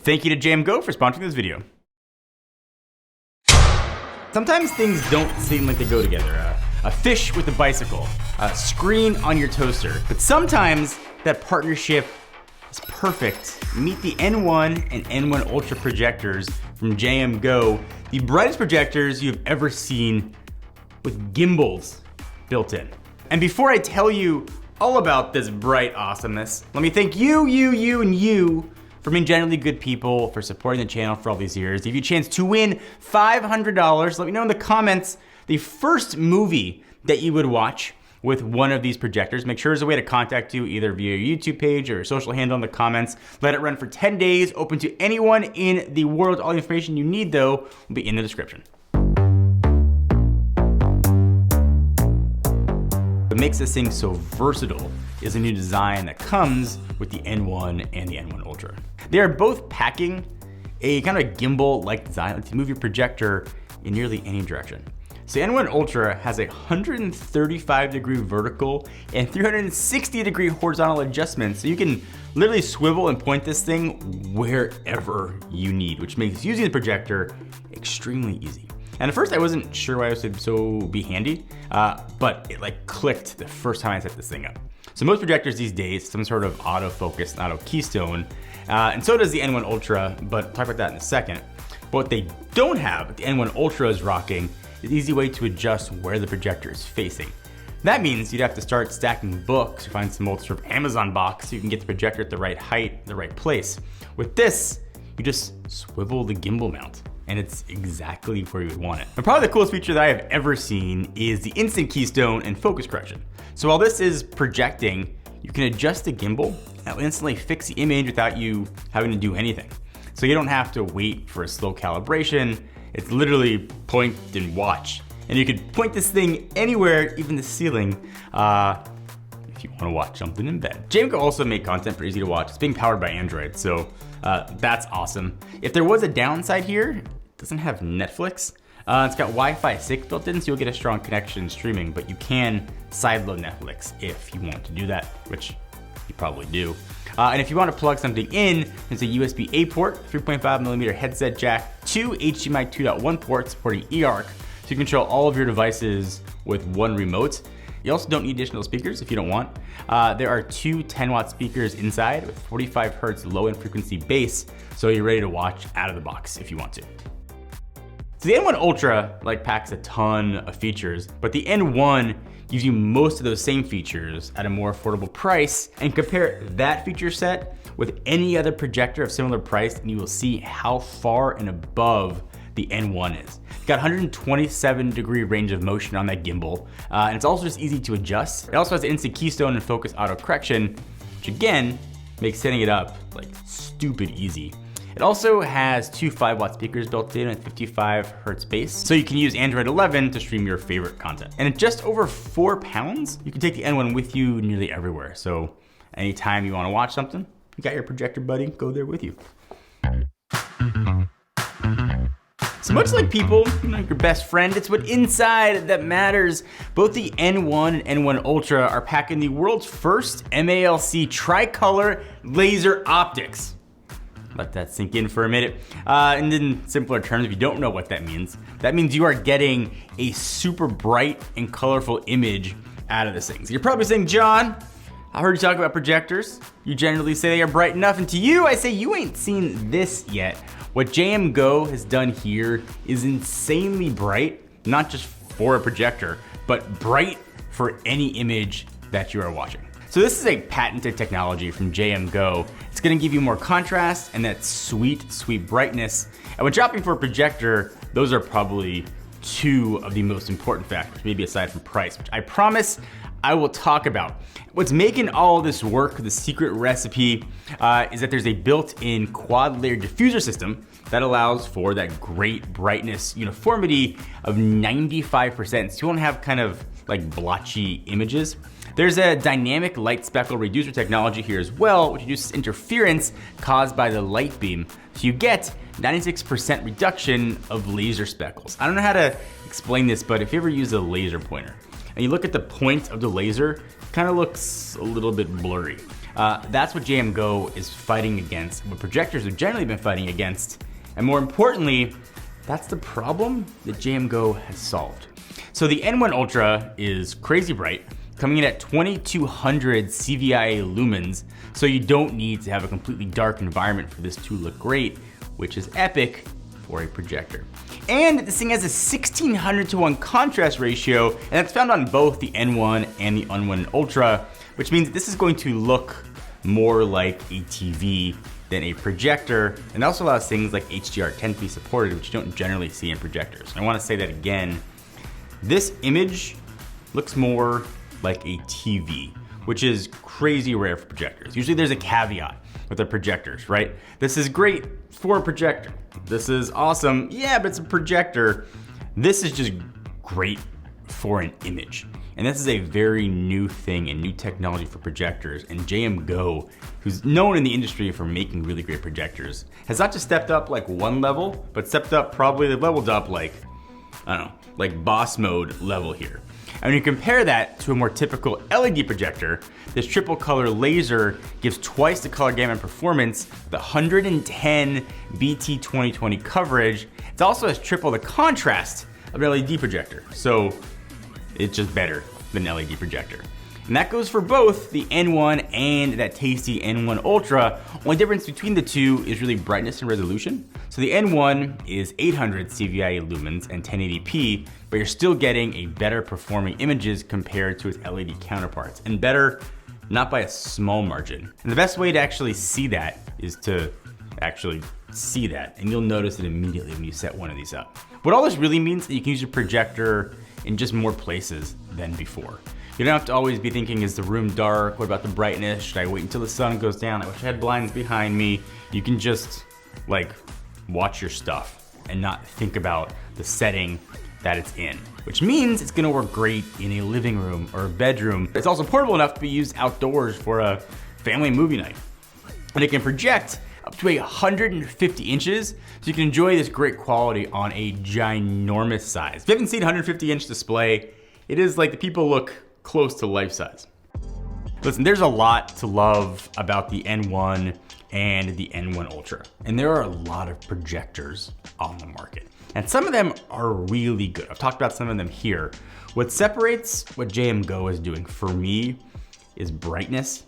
Thank you to JMGO for sponsoring this video. Sometimes things don't seem like they go together. A fish with a bicycle, a screen on your toaster. But sometimes that partnership is perfect. Meet the N1 and N1 Ultra projectors from JMGO, the brightest projectors you've ever seen with gimbals built in. And before I tell you all about this bright awesomeness, let me thank you for being generally good people, for supporting the channel for all these years. Give you a chance to win $500. Let me know in the comments the first movie that you would watch with one of these projectors. Make sure there's a way to contact you either via your YouTube page or your social handle in the comments. Let it run for 10 days, open to anyone in the world. All the information you need though will be in the description. What makes this thing so versatile is a new design that comes with the N1 and the N1 Ultra. They are both packing a kind of gimbal-like design to move your projector in nearly any direction. So N1 Ultra has a 135-degree vertical and 360-degree horizontal adjustment, so you can literally swivel and point this thing wherever you need, which makes using the projector extremely easy. And at first I wasn't sure why it would so be handy, but it like clicked the first time I set this thing up. So most projectors these days, some sort of autofocus and auto keystone, and so does the N1 Ultra, but I'll talk about that in a second. But what they don't have, the N1 Ultra is rocking, is an easy way to adjust where the projector is facing. That means you'd have to start stacking books or find some old sort of Amazon box so you can get the projector at the right height, the right place. With this, you just swivel the gimbal mount, and it's exactly where you would want it. And probably the coolest feature that I have ever seen is the instant keystone and focus correction. So while this is projecting, you can adjust the gimbal and it'll instantly fix the image without you having to do anything. So you don't have to wait for a slow calibration. It's literally point and watch. And you could point this thing anywhere, even the ceiling, if you want to watch something in bed. JMGO also made content for easy to watch. It's being powered by Android, so that's awesome. If there was a downside here, it doesn't have Netflix. It's got Wi-Fi 6 built in, so you'll get a strong connection streaming, but you can sideload Netflix if you want to do that, which you probably do. And if you want to plug something in, there's a USB-A port, 3.5mm headset jack, 2 HDMI 2.1 ports supporting eARC, so you can control all of your devices with one remote. You also don't need additional speakers if you don't want. There are 2 10-watt speakers inside with 45 hertz low-end frequency bass, so you're ready to watch out of the box if you want to. So the N1 Ultra packs a ton of features, but the N1 gives you most of those same features at a more affordable price. And compare that feature set with any other projector of similar price and you will see how far and above the N1 is. It's got 127-degree range of motion on that gimbal, and it's also just easy to adjust. It also has instant keystone and focus auto correction, which again makes setting it up stupid easy. It also has 2 5-watt speakers built in with 55 hertz bass, so you can use Android 11 to stream your favorite content. And at just over 4 pounds, you can take the N1 with you nearly everywhere. So anytime you want to watch something, you got your projector buddy, go there with you. So much like people, your best friend, it's what inside that matters. Both the N1 and N1 Ultra are packing the world's first MALC tricolor laser optics. Let that sink in for a minute. And in simpler terms, if you don't know what that means you are getting a super bright and colorful image out of this thing. So you're probably saying, John, I heard you talk about projectors. You generally say they are bright enough, and to you, I say you ain't seen this yet. What JMGO has done here is insanely bright, not just for a projector, but bright for any image that you are watching. So this is a patented technology from JMGO. It's gonna give you more contrast and that sweet, sweet brightness. And when shopping for a projector, those are probably 2 of the most important factors, maybe aside from price, which I promise I will talk about. What's making all this work, the secret recipe, is that there's a built-in quad layer diffuser system that allows for that great brightness uniformity of 95%. So you won't have kind of blotchy images. There's a dynamic light speckle reducer technology here as well, which reduces interference caused by the light beam. So you get 96% reduction of laser speckles. I don't know how to explain this, but if you ever use a laser pointer and you look at the point of the laser, it kind of looks a little bit blurry. That's what JMGO is fighting against, what projectors have generally been fighting against. And more importantly, that's the problem that JMGO has solved. So the N1 Ultra is crazy bright, coming in at 2200 CVIA lumens, so you don't need to have a completely dark environment for this to look great, which is epic for a projector. And this thing has a 1600:1 contrast ratio, and that's found on both the N1 and the N1 Ultra, which means that this is going to look more like a TV than a projector, and also allows things like HDR10 to be supported, which you don't generally see in projectors. And I want to say that again, this image looks more like a TV, which is crazy rare for projectors. Usually there's a caveat with the projectors, right? This is great for a projector. This is awesome, yeah, but it's a projector. This is just great for an image. And this is a very new thing and new technology for projectors. And JMGO, who's known in the industry for making really great projectors, has not just stepped up like one level, but stepped up, probably they've leveled up like, I don't know, like boss mode level here. And when you compare that to a more typical LED projector, this triple color laser gives twice the color gamut and performance, the 110 BT 2020 coverage. It also has triple the contrast of an LED projector. So it's just better than an LED projector. And that goes for both the N1 and that tasty N1 Ultra. Only difference between the two is really brightness and resolution. So the N1 is 800 CVIA lumens and 1080p, but you're still getting a better performing images compared to its LED counterparts, and better not by a small margin. And the best way to actually see that is to actually see that, and you'll notice it immediately when you set one of these up. What all this really means is that you can use your projector in just more places than before. You don't have to always be thinking, is the room dark? What about the brightness? Should I wait until the sun goes down? I wish I had blinds behind me. You can just like watch your stuff and not think about the setting that it's in, which means it's gonna work great in a living room or a bedroom. It's also portable enough to be used outdoors for a family movie night. And it can project up to 150 inches, so you can enjoy this great quality on a ginormous size. If you haven't seen 150-inch display, it is like the people look close to life size. Listen, there's a lot to love about the N1 and the N1 Ultra, and there are a lot of projectors on the market, and some of them are really good. I've talked about some of them here. What separates what JMGO is doing for me is brightness,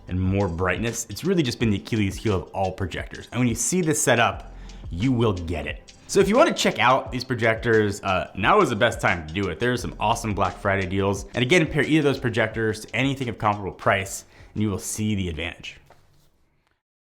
and more brightness. It's really just been the Achilles heel of all projectors, and when you see this set up, you will get it. So if you want to check out these projectors, now is the best time to do it. There's some awesome Black Friday deals. And again, pair either of those projectors to anything of comparable price, and you will see the advantage.